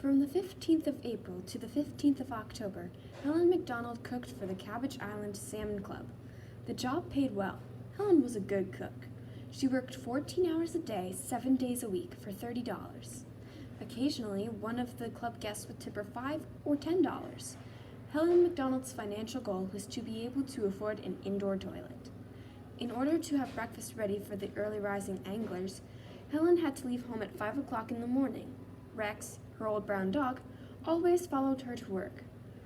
From the 15th of April to the 15th of October, Helen MacDonald cooked for the Cabbage Island Salmon Club. The job paid well. Helen was a good cook. She worked 14 hours a day, 7 days a week, for $30. Occasionally, one of the club guests would tip her $5 or $10. Helen MacDonald's financial goal was to be able to afford an indoor toilet. In order to have breakfast ready for the early rising anglers, Helen had to leave home at 5 o'clock in the morning. Rex, her old brown dog, always followed her to work.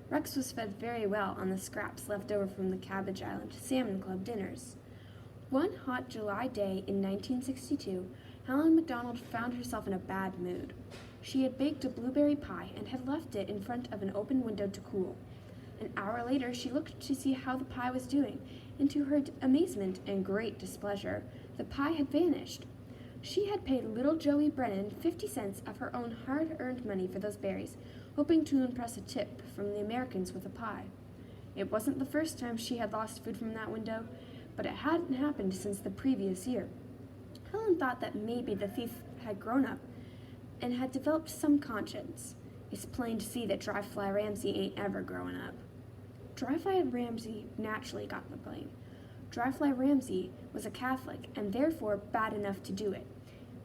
Rex was fed very well on the scraps left over from the Cabbage Island Salmon Club dinners. One hot July day in 1962, Helen MacDonald found herself in a bad mood. She had baked a blueberry pie and had left it in front of an open window to cool. An hour later, she looked to see how the pie was doing, and to her amazement and great displeasure, the pie had vanished. She had paid little Joey Brennan 50 cents of her own hard-earned money for those berries, hoping to impress a tip from the Americans with a pie. It wasn't the first time she had lost food from that window, but it hadn't happened since the previous year. Helen thought that maybe the thief had grown up and had developed some conscience. It's plain to see that Dry-Fly Ramsey ain't ever growing up. Dry-Fly Ramsey naturally got the blame. Dry-Fly Ramsey was a Catholic and therefore bad enough to do it.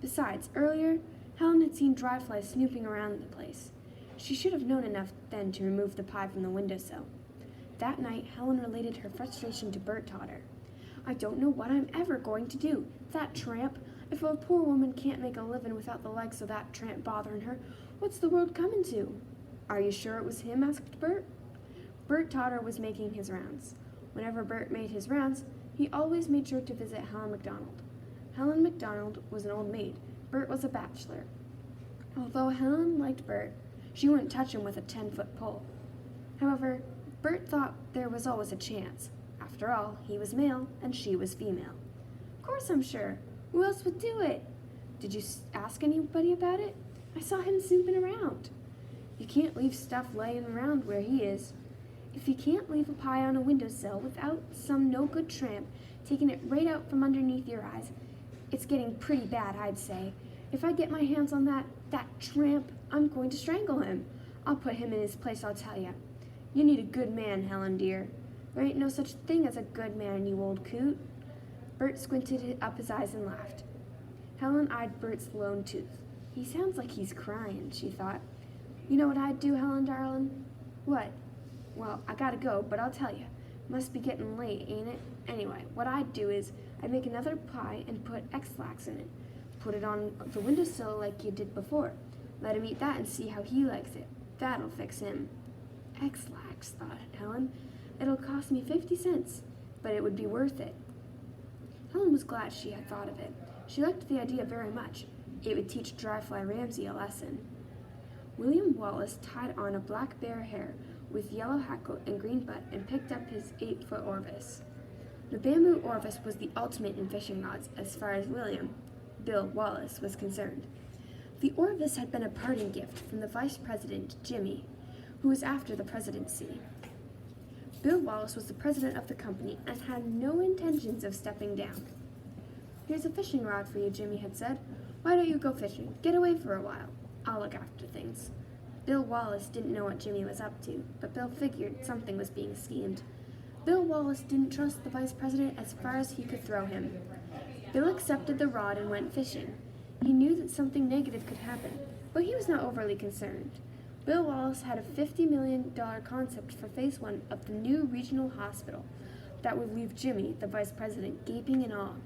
Besides, earlier, Helen had seen Dry-Fly snooping around the place. She should have known enough then to remove the pie from the windowsill. That night, Helen related her frustration to Bert Todder. "I don't know what I'm ever going to do. That tramp! If a poor woman can't make a living without the legs of that tramp bothering her, what's the world coming to?" "Are you sure it was him?" asked Bert. Bert Todder was making his rounds. Whenever Bert made his rounds, he always made sure to visit Helen MacDonald. Helen MacDonald was an old maid. Bert was a bachelor. Although Helen liked Bert, she wouldn't touch him with a 10-foot pole. However, Bert thought there was always a chance. After all, he was male and she was female. "Of course I'm sure. Who else would do it?" "Did you ask anybody about it?" "I saw him snooping around." "You can't leave stuff laying around where he is." "If you can't leave a pie on a windowsill without some no-good tramp taking it right out from underneath your eyes, it's getting pretty bad, I'd say. If I get my hands on that tramp, I'm going to strangle him. I'll put him in his place, I'll tell you. You need a good man, Helen, dear. There ain't no such thing as a good man, you old coot." Bert squinted up his eyes and laughed. Helen eyed Bert's lone tooth. "He sounds like he's crying," she thought. "You know what I'd do, Helen, darling?" "What?" "Well, I gotta go, but I'll tell you. Must be getting late, ain't it? Anyway, what I'd do is I'd make another pie and put Ex-lax in it. Put it on the windowsill like you did before. Let him eat that and see how he likes it. That'll fix him." "Ex-lax," thought Helen. "It'll cost me 50 cents, but it would be worth it." Helen was glad she had thought of it. She liked the idea very much. It would teach Dry-Fly Ramsey a lesson. William Wallace tied on a black bear hair with yellow hackle and green butt and picked up his 8-foot orvis. The bamboo orvis was the ultimate in fishing rods as far as Bill Wallace, was concerned. The orvis had been a parting gift from the vice president, Jimmy, who was after the presidency. Bill Wallace was the president of the company and had no intentions of stepping down. "Here's a fishing rod for you," Jimmy had said. "Why don't you go fishing? Get away for a while. I'll look after things." Bill Wallace didn't know what Jimmy was up to, but Bill figured something was being schemed. Bill Wallace didn't trust the vice president as far as he could throw him. Bill accepted the rod and went fishing. He knew that something negative could happen, but he was not overly concerned. Bill Wallace had a $50 million concept for Phase 1 of the new regional hospital that would leave Jimmy, the vice president, gaping in awe.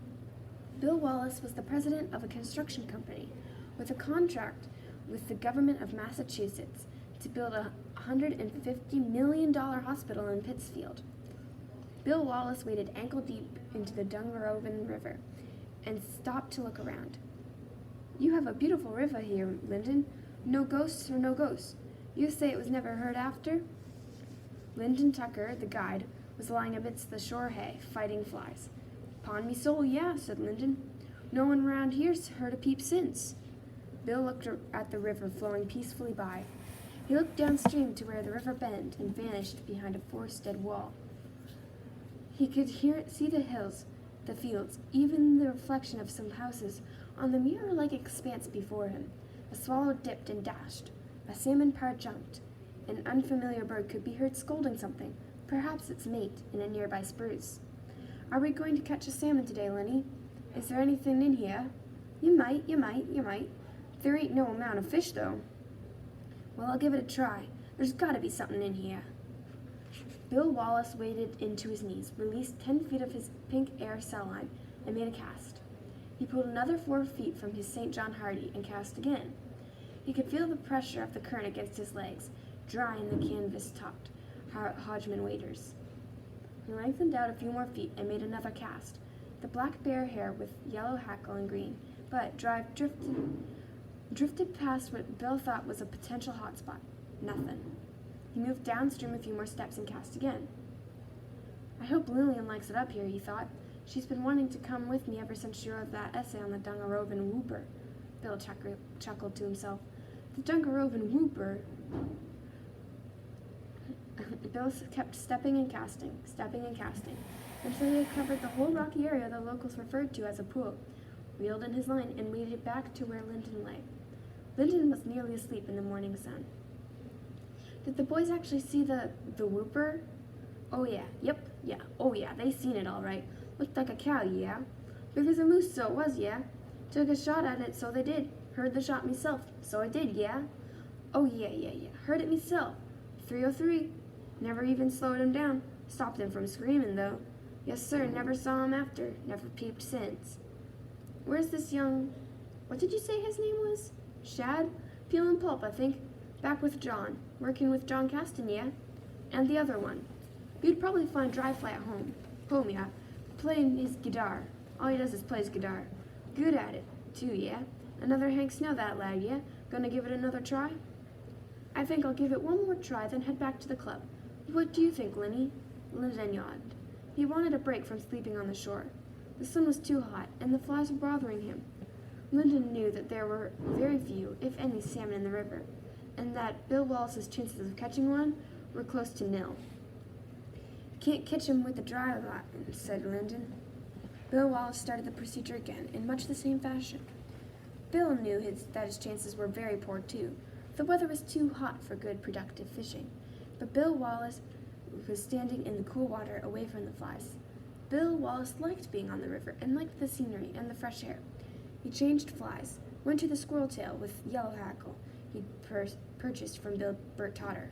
Bill Wallace was the president of a construction company with a contract with the government of Massachusetts to build a $150 million hospital in Pittsfield. Bill Wallace waded ankle-deep into the Dungarovan River and stopped to look around. "You have a beautiful river here, Lyndon. No ghosts or no ghosts. You say it was never heard after?" Lyndon Tucker, the guide, was lying amidst the shore hay, fighting flies. "'Pon me soul, yeah," said Lyndon. "No one round here's heard a peep since." Bill looked at the river flowing peacefully by. He looked downstream to where the river bent and vanished behind a forested wall. He could see the hills, the fields, even the reflection of some houses on the mirror-like expanse before him. A swallow dipped and dashed. A salmon par jumped. An unfamiliar bird could be heard scolding something, perhaps its mate, in a nearby spruce. "Are we going to catch a salmon today, Lenny? Is there anything in here?" You might. There ain't no amount of fish, though." "Well, I'll give it a try. There's gotta be something in here." Bill Wallace waded into his knees, released 10 feet of his pink air cell line, and made a cast. He pulled another 4 feet from his St. John Hardy and cast again. He could feel the pressure of the current against his legs, drying the canvas-topped Hodgman waders. He lengthened out a few more feet and made another cast. The black bear hair with yellow hackle and green, but drifted past what Bill thought was a potential hot spot. Nothing. He moved downstream a few more steps and cast again. "I hope Lillian likes it up here," he thought. "She's been wanting to come with me ever since she wrote that essay on the Dungarovan Whooper." Bill chuckled to himself. The Dungarovan Whooper. Bill kept stepping and casting, until he had covered the whole rocky area the locals referred to as a pool, reeled in his line, and waded back to where Linton lay. Linton was nearly asleep in the morning sun. "Did the boys actually see the whooper?" "Oh, yeah. Oh, yeah, they seen it all right. Looked like a cow, yeah. Big as a moose, so it was, yeah. Took a shot at it, so they did. Heard the shot myself, so I did, yeah. Oh, yeah. Heard it myself. 303. Never even slowed him down. Stopped him from screaming, though. Yes, sir, never saw him after. Never peeped since." "Where's this young... What did you say his name was?" "Shad? Peel and pulp, I think. Back with John. Working with John Caston, yeah? And the other one. You'd probably find Dry Fly at home. Home, yeah. Playing his guitar. All he does is plays guitar. Good at it, too, yeah? Another Hank Snow, that lad, yeah? Gonna give it another try?" "I think I'll give it one more try, then head back to the club. What do you think, Lenny?" Linton yawned. He wanted a break from sleeping on the shore. The sun was too hot, and the flies were bothering him. Linton knew that there were very few, if any, salmon in the river, and that Bill Wallace's chances of catching one were close to nil. "Can't catch him with the dry line," said Linton. Bill Wallace started the procedure again, in much the same fashion. Bill knew that his chances were very poor, too. The weather was too hot for good, productive fishing, but Bill Wallace was standing in the cool water away from the flies. Bill Wallace liked being on the river and liked the scenery and the fresh air. He changed flies, went to the squirrel tail with yellow hackle he'd purchased from Bert Todder.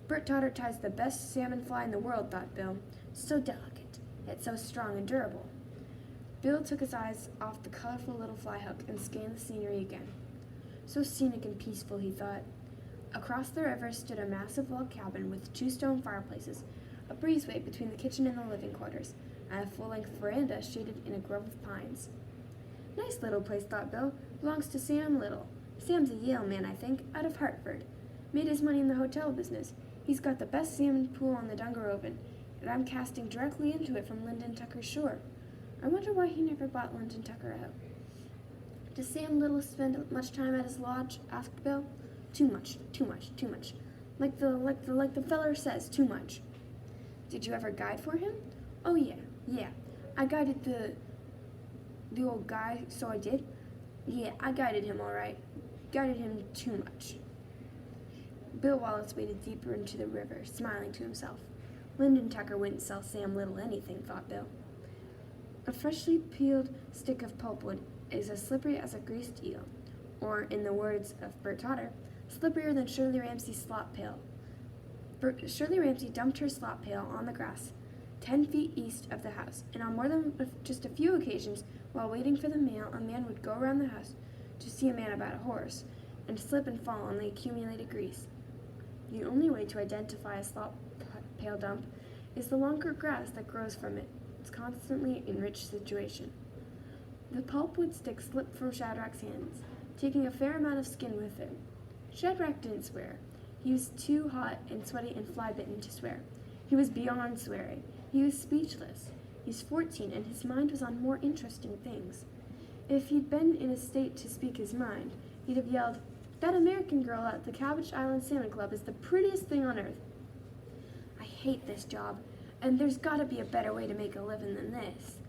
"Bert Todder ties the best salmon fly in the world," thought Bill. "So delicate, yet so strong and durable." Bill took his eyes off the colorful little fly hook and scanned the scenery again. So scenic and peaceful, he thought. Across the river stood a massive log cabin with 2 stone fireplaces, a breezeway between the kitchen and the living quarters, and a full-length veranda shaded in a grove of pines. "Nice little place," thought Bill. "Belongs to Sam Little. Sam's a Yale man, I think, out of Hartford. Made his money in the hotel business. He's got the best salmon pool on the Dungarovan, and I'm casting directly into it from Lyndon Tucker's shore. I wonder why he never bought Lyndon Tucker out." "Does Sam Little spend much time at his lodge?" asked Bill. Too much. Like the feller says, too much." "Did you ever guide for him?" "Oh, yeah. I guided the old guy, so I did. Yeah, I guided him all right. Guided him too much." Bill Wallace waded deeper into the river, smiling to himself. Lyndon Tucker wouldn't sell Sam Little anything, thought Bill. A freshly peeled stick of pulpwood is as slippery as a greased eel, or, in the words of Bert Todder, slipperier than Shirley Ramsey's slop pail. Shirley Ramsey dumped her slop pail on the grass 10 feet east of the house, and on more than just a few occasions, while waiting for the mail, a man would go around the house to see a man about a horse, and slip and fall on the accumulated grease. The only way to identify a slop pail dump is the longer grass that grows from it. It's constantly enriched situation. The pulpwood stick slipped from Shadrach's hands, taking a fair amount of skin with it. Shadrach didn't swear. He was too hot and sweaty and fly-bitten to swear. He was beyond swearing. He was speechless. He's 14, and his mind was on more interesting things. If he'd been in a state to speak his mind, he'd have yelled, "That American girl at the Cabbage Island Salmon Club is the prettiest thing on earth. I hate this job, and there's got to be a better way to make a living than this."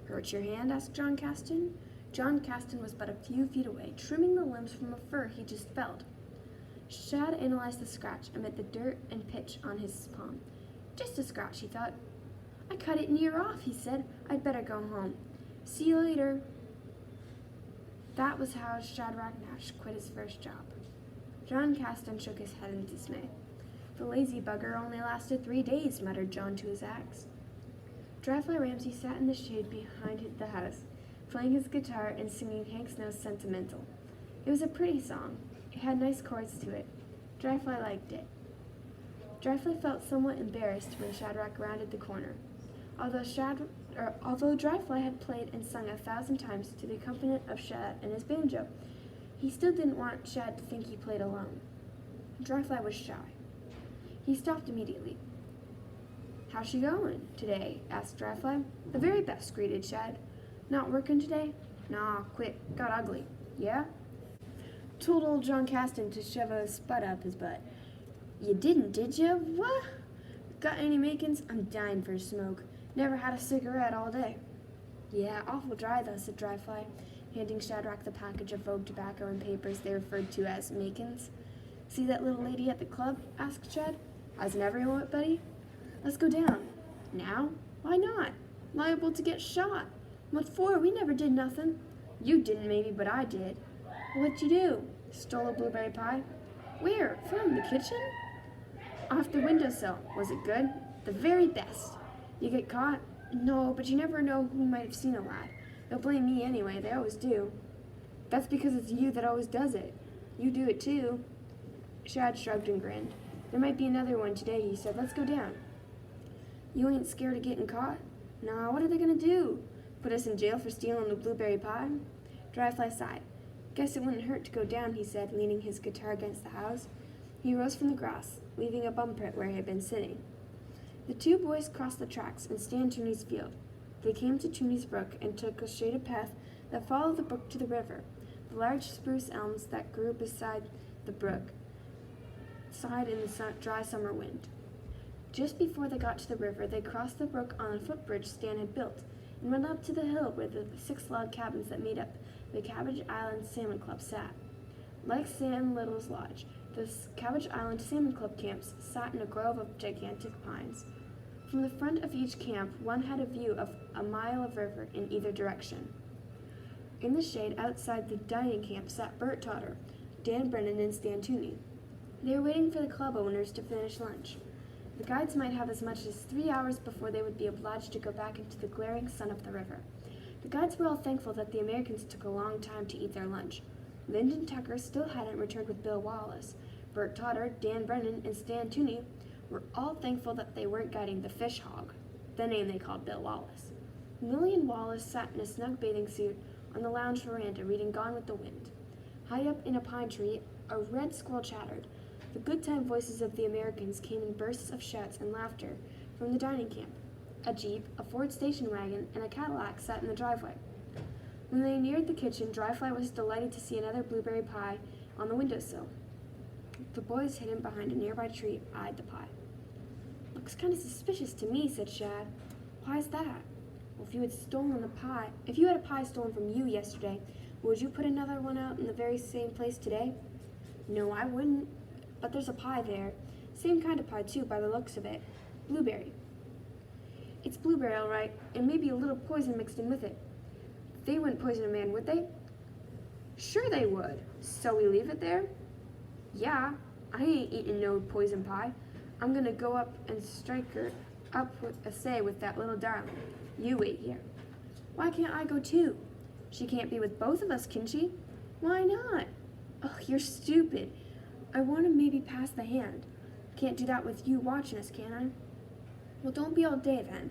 "Hurt your hand?" asked John Caston. John Caston was but a few feet away, trimming the limbs from a fur he just felled. Shad analyzed the scratch amid the dirt and pitch on his palm. Just a scratch, he thought. I cut it near off, he said. I'd better go home. See you later. That was how Shadrach Nash quit his first job. John Caston shook his head in dismay. The lazy bugger only lasted 3 days, muttered John to his axe. Dryfly Ramsey sat in the shade behind the house, playing his guitar and singing Hank Snow's Sentimental. It was a pretty song. It had nice chords to it. Dryfly liked it. Dryfly felt somewhat embarrassed when Shadrach rounded the corner. Although Dryfly had played and sung 1,000 times to the accompaniment of Shad and his banjo, he still didn't want Shad to think he played alone. Dryfly was shy. He stopped immediately. How's she going today? Asked Dryfly. The very best, greeted Shad. Not working today? Nah, quit. Got ugly. Yeah? Told old John Caston to shove a spud up his butt. You didn't, did you? What? Got any makings? I'm dying for a smoke. Never had a cigarette all day. Yeah, awful dry though, said Dryfly, handing Shadrach the package of Vogue tobacco and papers they referred to as makins. See that little lady at the club? Asked Shad. As in everyone, buddy? Let's go down. Now? Why not? Liable to get shot. What for? We never did nothing. You didn't maybe, but I did. What'd you do? Stole a blueberry pie. Where? From the kitchen? Off the windowsill. Was it good? The very best. You get caught? No, but you never know who might have seen a lad. They'll blame me anyway. They always do. That's because it's you that always does it. You do it too. Shad shrugged and grinned. There might be another one today, he said. Let's go down. You ain't scared of getting caught? Nah, what are they going to do? Put us in jail for stealing the blueberry pie? Dryfly sighed. Guess it wouldn't hurt to go down, he said, leaning his guitar against the house. He rose from the grass, leaving a bum print where he had been sitting. The two boys crossed the tracks and Stan Tooney's field. They came to Tooney's brook and took a shaded path that followed the brook to the river. The large spruce elms that grew beside the brook sighed in the dry summer wind. Just before they got to the river, they crossed the brook on a footbridge Stan had built and went up to the hill where the 6 log cabins that made up the Cabbage Island Salmon Club sat. Like Sam Little's lodge, the Cabbage Island Salmon Club camps sat in a grove of gigantic pines. From the front of each camp, one had a view of a mile of river in either direction. In the shade outside the dining camp sat Bert Todder, Dan Brennan, and Stan Tooney. They were waiting for the club owners to finish lunch. The guides might have as much as 3 hours before they would be obliged to go back into the glaring sun of the river. The guides were all thankful that the Americans took a long time to eat their lunch. Lyndon Tucker still hadn't returned with Bill Wallace. Bert Todder, Dan Brennan, and Stan Tooney were all thankful that they weren't guiding the fish hog, the name they called Bill Wallace. Lillian Wallace sat in a snug bathing suit on the lounge veranda reading Gone with the Wind. High up in a pine tree, a red squirrel chattered. The good time voices of the Americans came in bursts of shouts and laughter from the dining camp. A jeep, a Ford station wagon, and a Cadillac sat in the driveway. When they neared the kitchen, Dryfly was delighted to see another blueberry pie on the windowsill. The boys, hidden behind a nearby tree, eyed the pie. Looks kind of suspicious to me, said Shad. Why's that? Well, if you had a pie stolen from you yesterday, would you put another one out in the very same place today? No, I wouldn't. But there's a pie there. Same kind of pie, too, by the looks of it. Blueberry. It's blueberry, all right, and maybe a little poison mixed in with it. They wouldn't poison a man, would they? Sure they would. So we leave it there? Yeah, I ain't eating no poison pie. I'm gonna go up and strike her up with that little darling. You wait here. Why can't I go too? She can't be with both of us, can she? Why not? Oh, you're stupid. I want to maybe pass the hand. Can't do that with you watching us, can I? Well, don't be all day then.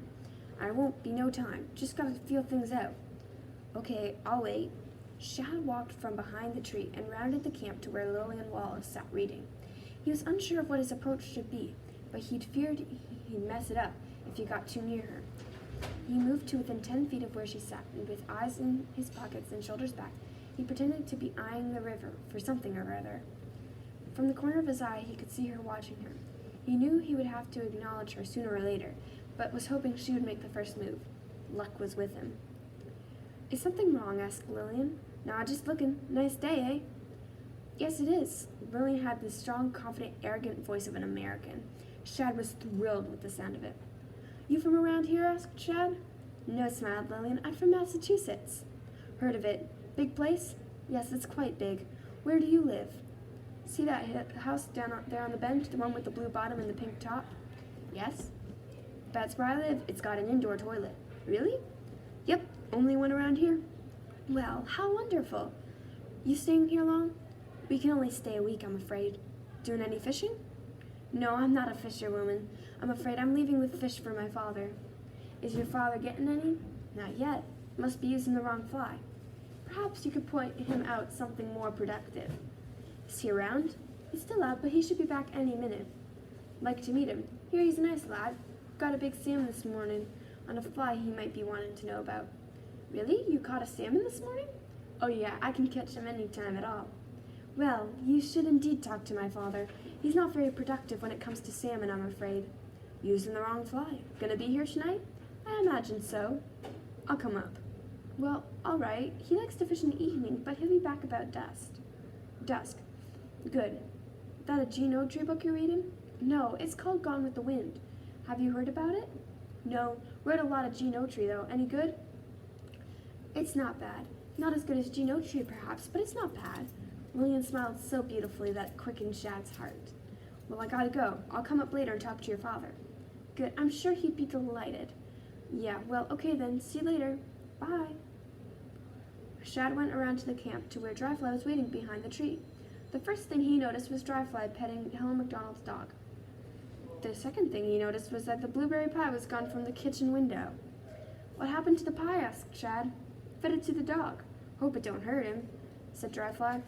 I won't be no time. Just gotta feel things out. Okay, I'll wait. Shad walked from behind the tree and rounded the camp to where Lillian Wallace sat reading. He was unsure of what his approach should be, but he'd feared he'd mess it up if he got too near her. He moved to within 10 feet of where she sat, and with eyes in his pockets and shoulders back, he pretended to be eyeing the river for something or other. From the corner of his eye, he could see her watching him. He knew he would have to acknowledge her sooner or later, but was hoping she would make the first move. Luck was with him. Is something wrong? Asked Lillian. Nah, just looking. Nice day, eh? Yes, it is. Lillian had the strong, confident, arrogant voice of an American. Shad was thrilled with the sound of it. You from around here? Asked Shad. No, smiled Lillian. I'm from Massachusetts. Heard of it. Big place? Yes, it's quite big. Where do you live? See that house down there on the bench, the one with the blue bottom and the pink top? Yes. That's where I live. It's got an indoor toilet. Really? Yep, only one around here. Well, how wonderful. You staying here long? We can only stay a week, I'm afraid. Doing any fishing? No, I'm not a fisherwoman. I'm afraid I'm leaving with fish for my father. Is your father getting any? Not yet. Must be using the wrong fly. Perhaps you could point him out something more productive. Is he around? He's still out, but he should be back any minute. Like to meet him. Here, he's a nice lad. Got a big salmon this morning on a fly he might be wanting to know about. Really? You caught a salmon this morning? Oh yeah, I can catch him any time at all. Well, you should indeed talk to my father. He's not very productive when it comes to salmon, I'm afraid. Using the wrong fly. Gonna be here tonight? I imagine so. I'll come up. Well, all right. He likes to fish in the evening, but he'll be back about dusk. Good. That a Gene Autry book you're reading? No, it's called Gone with the Wind. Have you heard about it? No. Read a lot of Gene Autry, though. Any good? It's not bad. Not as good as Gene Autry, perhaps, but it's not bad. Lillian smiled so beautifully that it quickened Shad's heart. Well, I gotta go. I'll come up later and talk to your father. Good. I'm sure he'd be delighted. Yeah, well, okay then. See you later. Bye. Shad went around to the camp to where Dryfly was waiting behind the tree. The first thing he noticed was Dryfly petting Helen MacDonald's dog. The second thing he noticed was that the blueberry pie was gone from the kitchen window. What happened to the pie? Asked Shad. Fed it to the dog. Hope it don't hurt him, said Dryfly.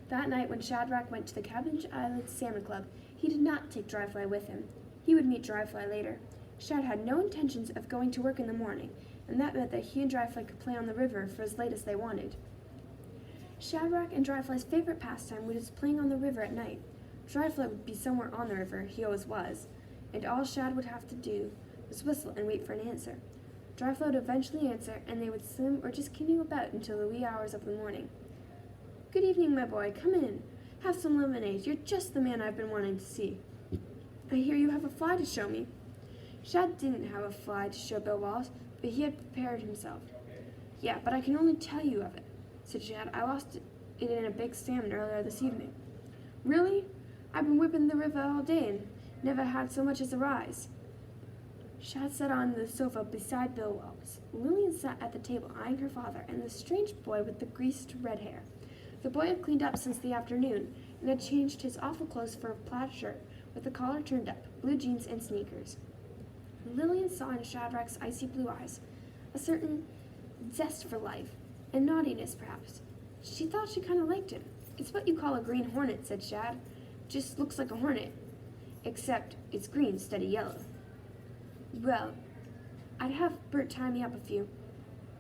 That night when Shadrach went to the Cabbage Island Salmon Club, he did not take Dryfly with him. He would meet Dryfly later. Shad had no intentions of going to work in the morning, and that meant that he and Dryfly could play on the river for as late as they wanted. Shadrach and Dryfly's favorite pastime was playing on the river at night. Dryfly would be somewhere on the river, he always was, and all Shad would have to do was whistle and wait for an answer. Dryfly would eventually answer, and they would swim or just canoe about until the wee hours of the morning. Good evening, my boy. Come in. Have some lemonade. You're just the man I've been wanting to see. I hear you have a fly to show me. Shad didn't have a fly to show Bill Wallace, but he had prepared himself. Yeah, but I can only tell you of it, said Shad. I lost it in a big salmon earlier this evening. Really? I've been whipping the river all day and never had so much as a rise. Shad sat on the sofa beside Bill Wallace. Lillian sat at the table eyeing her father and the strange boy with the greased red hair. The boy had cleaned up since the afternoon and had changed his awful clothes for a plaid shirt with the collar turned up, blue jeans and sneakers. Lillian saw in Shadrach's icy blue eyes a certain zest for life, and naughtiness perhaps. She thought she kind of liked him. It's what you call a green hornet, said Shad. Just looks like a hornet, except it's green instead of yellow. Well, I'd have Bert tie me up a few.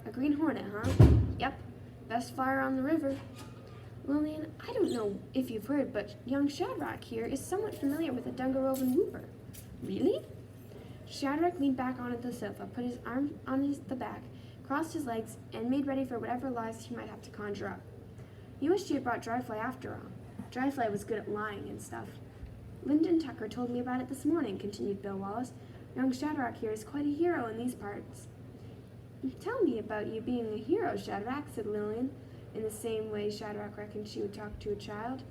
A green hornet, huh? Yep, best flyer on the river. Lillian, I don't know if you've heard, but young Shadrach here is somewhat familiar with the Dungarovan whooper. Really? Shadrach leaned back onto the sofa, put his arm on the back, crossed his legs, and made ready for whatever lies he might have to conjure up. You wished you had brought Dryfly after all. Dryfly was good at lying and stuff. Lyndon Tucker told me about it this morning, continued Bill Wallace. Young Shadrach here is quite a hero in these parts. Tell me about you being a hero, Shadrach, said Lillian, in the same way Shadrach reckoned she would talk to a child.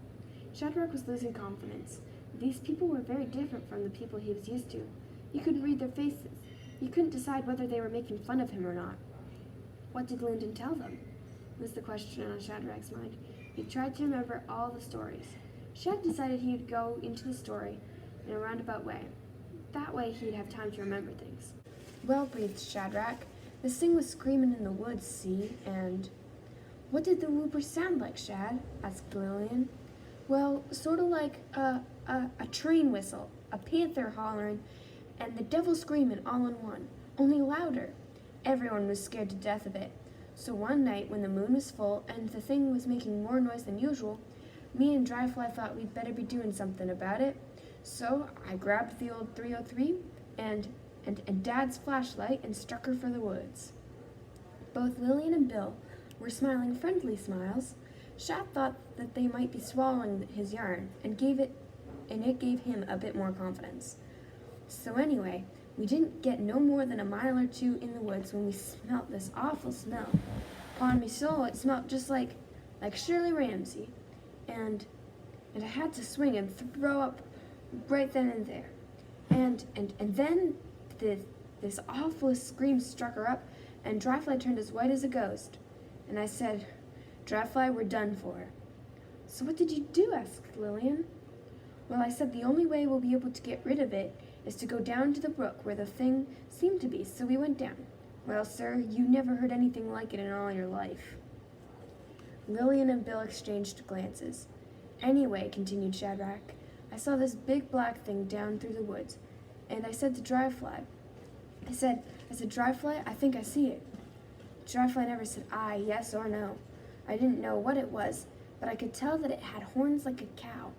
Shadrach was losing confidence. These people were very different from the people he was used to. You couldn't read their faces. You couldn't decide whether they were making fun of him or not. What did Lyndon tell them? Was the question on Shadrach's mind. He tried to remember all the stories. Shad decided he would go into the story in a roundabout way. That way he'd have time to remember things. Well, breathed Shadrach, this thing was screaming in the woods, see, and... What did the whooper sound like, Shad? Asked Lillian. Well, sort of like a train whistle, a panther hollering, and the devil screaming all in one, only louder. Everyone was scared to death of it. So one night when the moon was full and the thing was making more noise than usual, me and Dryfly thought we'd better be doing something about it. So I grabbed the old 303 and Dad's flashlight and struck her for the woods. Both Lillian and Bill were smiling friendly smiles. Shad thought that they might be swallowing his yarn, and it gave him a bit more confidence. So anyway, we didn't get no more than a mile or two in the woods when we smelt this awful smell. Upon me soul, it smelt just like Shirley Ramsay, and I had to swing and throw up right then and there. And then this awful scream struck her up, and Dryfly turned as white as a ghost. And I said, "Dryfly, we're done for." "So what did you do?" asked Lillian. "Well, I said the only way we'll be able to get rid of it is to go down to the brook where the thing seemed to be, so we went down. Well, sir, you never heard anything like it in all your life." Lillian and Bill exchanged glances. "Anyway," continued Shadrach, "I saw this big black thing down through the woods, and I said to Dryfly, I said, Dryfly, I think I see it." Dryfly never said aye, yes, or no. I didn't know what it was, but I could tell that it had horns like a cow,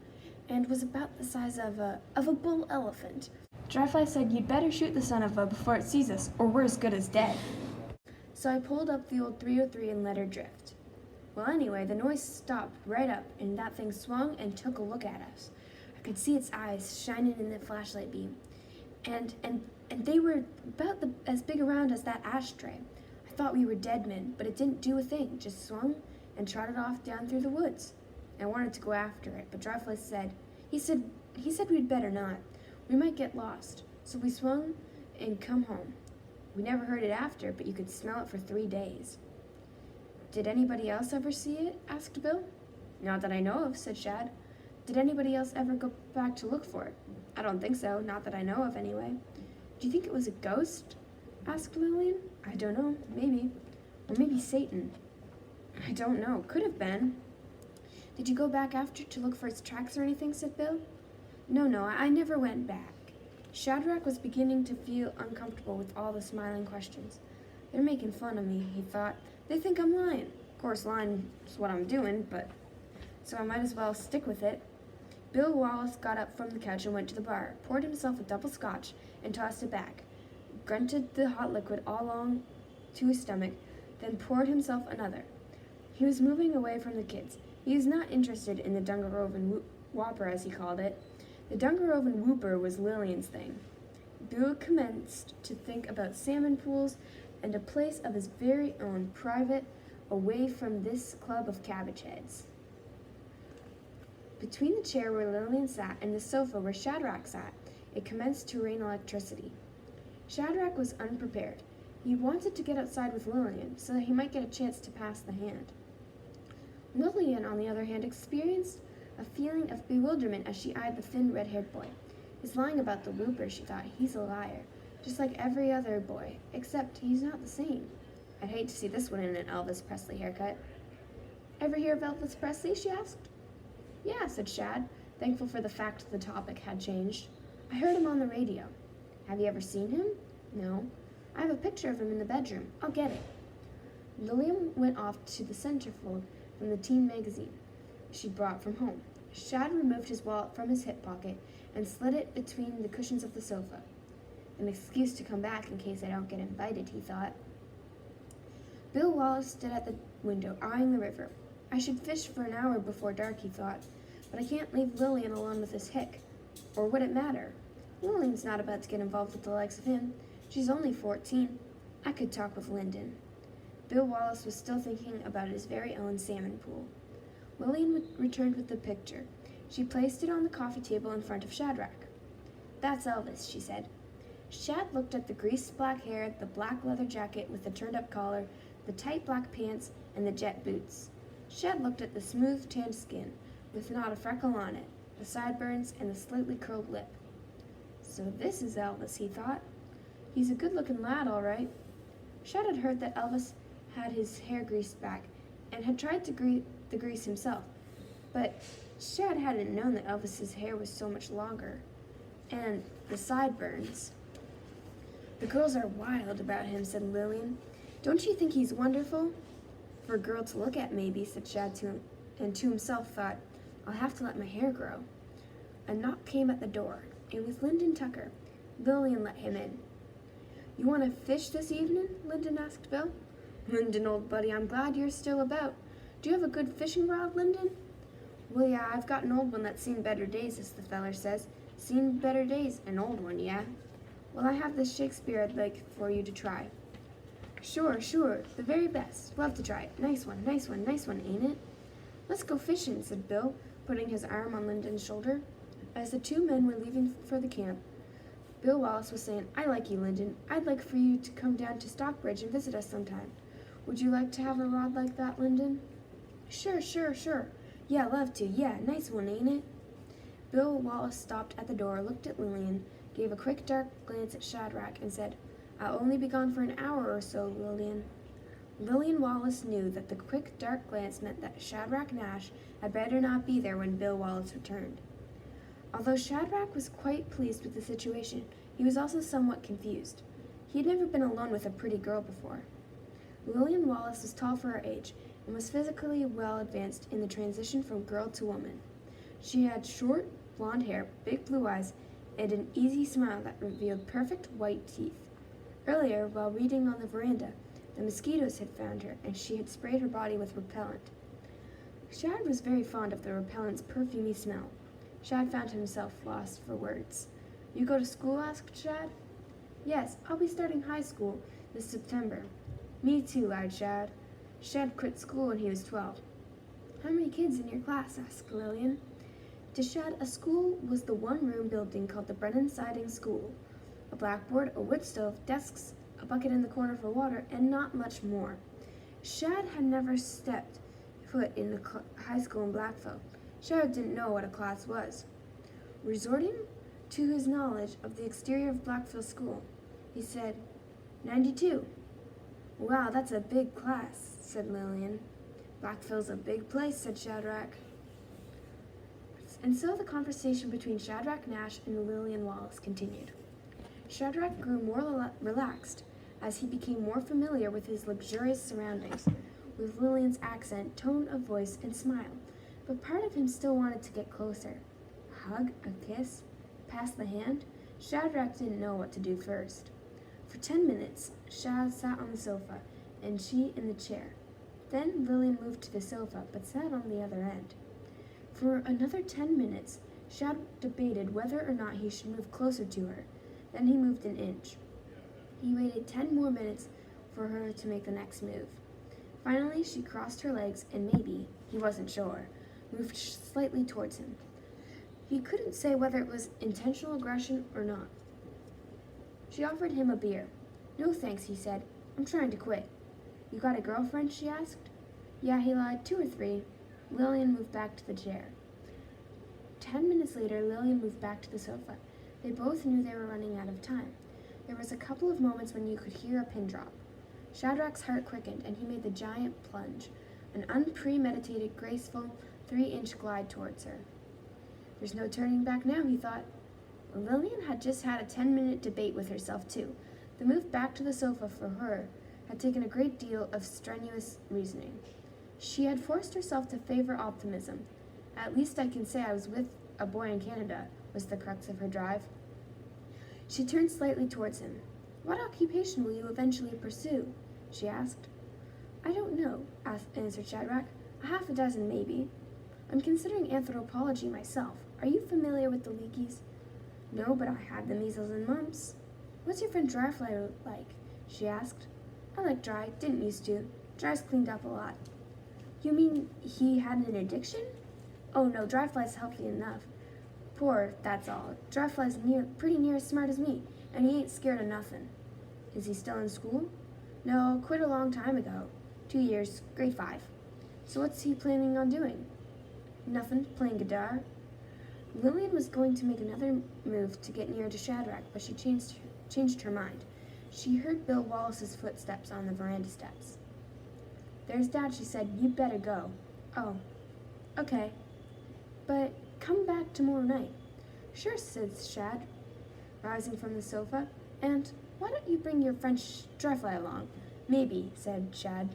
and was about the size of a bull elephant. Dryfly said, "You'd better shoot the son of a before it sees us, or we're as good as dead." So I pulled up the old 303 and let her drift. Well, anyway, the noise stopped right up, and that thing swung and took a look at us. I could see its eyes shining in the flashlight beam, and they were about as big around as that ashtray. I thought we were dead men, but it didn't do a thing, just swung and trotted off down through the woods. I wanted to go after it, but Dryfly said, he said we'd better not. We might get lost. So we swung and come home. We never heard it after, but you could smell it for 3 days. "Did anybody else ever see it?" asked Bill. "Not that I know of," said Shad. "Did anybody else ever go back to look for it?" "I don't think so, not that I know of anyway." "Do you think it was a ghost?" asked Lillian. "I don't know, maybe. Or maybe Satan." "I don't know, could have been." "Did you go back after to look for its tracks or anything?" said Bill. No, I never went back." Shadrach was beginning to feel uncomfortable with all the smiling questions. "They're making fun of me," he thought. "They think I'm lying. Of course, lying is what I'm doing, but so I might as well stick with it." Bill Wallace got up from the couch and went to the bar, poured himself a double scotch, and tossed it back, grunted the hot liquid all along to his stomach, then poured himself another. He was moving away from the kids. He was not interested in the Dungarovan Whopper, as he called it. The Dungarovan Whooper was Lillian's thing. Bill commenced to think about salmon pools and a place of his very own, private, away from this club of cabbage heads. Between the chair where Lillian sat and the sofa where Shadrach sat, it commenced to rain electricity. Shadrach was unprepared. He wanted to get outside with Lillian so that he might get a chance to pass the hand. Lillian, on the other hand, experienced a feeling of bewilderment as she eyed the thin, red-haired boy. "He's lying about the whooper," she thought. "He's a liar, just like every other boy, except he's not the same. I'd hate to see this one in an Elvis Presley haircut." "Ever hear of Elvis Presley?" she asked. "Yeah," said Shad, thankful for the fact the topic had changed. "I heard him on the radio." "Have you ever seen him?" "No. I have a picture of him in the bedroom. I'll get it." Lillian went off to the centerfold from the teen magazine she brought from home. Shad removed his wallet from his hip pocket and slid it between the cushions of the sofa. An excuse to come back in case I don't get invited, he thought. Bill Wallace stood at the window, eyeing the river. I should fish for an hour before dark, he thought, but I can't leave Lillian alone with this hick. Or would it matter? Lillian's not about to get involved with the likes of him. She's only 14. I could talk with Lyndon. Bill Wallace was still thinking about his very own salmon pool. Lillian returned with the picture. She placed it on the coffee table in front of Shadrach. "That's Elvis," she said. Shad looked at the greased black hair, the black leather jacket with the turned-up collar, the tight black pants, and the jet boots. Shad looked at the smooth, tanned skin, with not a freckle on it, the sideburns, and the slightly curled lip. So this is Elvis, he thought. He's a good-looking lad, all right. Shad had heard that Elvis had his hair greased back, and had tried to the grease himself, but Shad hadn't known that Elvis's hair was so much longer. And the sideburns. "The girls are wild about him," said Lillian. "Don't you think he's wonderful?" "For a girl to look at, maybe," said Shad to him, and to himself thought, "I'll have to let my hair grow." A knock came at the door. It was Lyndon Tucker. Lillian let him in. "You want to fish this evening?" Lyndon asked Bill. "Lyndon, old buddy, I'm glad you're still about. Do you have a good fishing rod, Lyndon? Well, yeah, I've got an old one that's seen better days, as the feller says. Seen better days, an old one, yeah? Well, I have this Shakespeare I'd like for you to try. Sure, the very best. Love to try it. Nice one, ain't it? Let's go fishing, said Bill, putting his arm on Lyndon's shoulder. As the two men were leaving for the camp, Bill Wallace was saying, I like you, Lyndon. I'd like for you to come down to Stockbridge and visit us sometime. Would you like to have a rod like that, Lyndon? Sure. Yeah, love to. Yeah, nice one, ain't it? Bill Wallace stopped at the door, looked at Lillian, gave a quick dark glance at Shadrach, and said, I'll only be gone for an hour or so, Lillian. Lillian Wallace knew that the quick dark glance meant that Shadrach Nash had better not be there when Bill Wallace returned. Although Shadrach was quite pleased with the situation, he was also somewhat confused. He had never been alone with a pretty girl before. Lillian Wallace was tall for her age and was physically well advanced in the transition from girl to woman. She had short, blonde hair, big blue eyes, and an easy smile that revealed perfect white teeth. Earlier, while reading on the veranda, the mosquitoes had found her, and she had sprayed her body with repellent. Shad was very fond of the repellent's perfumey smell. Shad found himself lost for words. You go to school? Asked Shad. Yes, I'll be starting high school this September. Me too, lied Shad. Shad quit school when he was 12. How many kids in your class? Asked Lillian. To Shad, a school was the one-room building called the Brennan Siding School. A blackboard, a wood stove, desks, a bucket in the corner for water, and not much more. Shad had never stepped foot in the high school in Blackville. Shad didn't know what a class was. Resorting to his knowledge of the exterior of Blackville School, he said, 92. Wow, that's a big class, said Lillian. Blackville's a big place, said Shadrach. And so the conversation between Shadrach Nash and Lillian Wallace continued. Shadrach grew more relaxed as he became more familiar with his luxurious surroundings, with Lillian's accent, tone of voice, and smile. But part of him still wanted to get closer. A hug, a kiss, pass the hand? Shadrach didn't know what to do first. For 10 minutes, Shad sat on the sofa, and she in the chair. Then Lillian moved to the sofa, but sat on the other end. For another 10 minutes, Shad debated whether or not he should move closer to her. Then he moved an inch. He waited 10 more minutes for her to make the next move. Finally, she crossed her legs and maybe, he wasn't sure, moved slightly towards him. He couldn't say whether it was intentional aggression or not. She offered him a beer. No thanks, he said. I'm trying to quit. You got a girlfriend? She asked. Yeah, he lied, 2 or 3. Lillian moved back to the chair. 10 minutes later, Lillian moved back to the sofa. They both knew they were running out of time. There was a couple of moments when you could hear a pin drop. Shadrach's heart quickened, and he made the giant plunge, an unpremeditated, graceful 3-inch glide towards her. There's no turning back now, he thought. Lillian had just had a 10-minute debate with herself, too. The move back to the sofa for her had taken a great deal of strenuous reasoning. She had forced herself to favor optimism. At least I can say I was with a boy in Canada, was the crux of her drive. She turned slightly towards him. What occupation will you eventually pursue? She asked. I don't know, answered Shadrach. A half a dozen, maybe. I'm considering anthropology myself. Are you familiar with the Leakeys? No, but I had the measles and mumps. What's your friend Dryfly like? She asked. I like Dry, didn't used to. Dry's cleaned up a lot. You mean he had an addiction? Oh no, Dryfly's healthy enough. Poor, that's all. Dryfly's pretty near as smart as me, and he ain't scared of nothing. Is he still in school? No, quit a long time ago. 2 years, grade 5. So what's he planning on doing? Nothing, playing guitar. Lillian was going to make another move to get near to Shadrach, but she changed her mind. She heard Bill Wallace's footsteps on the veranda steps. There's Dad, she said. You'd better go. Oh, okay. But come back tomorrow night. Sure, said Shad, rising from the sofa. And why don't you bring your French Dryfly along? Maybe, said Shad.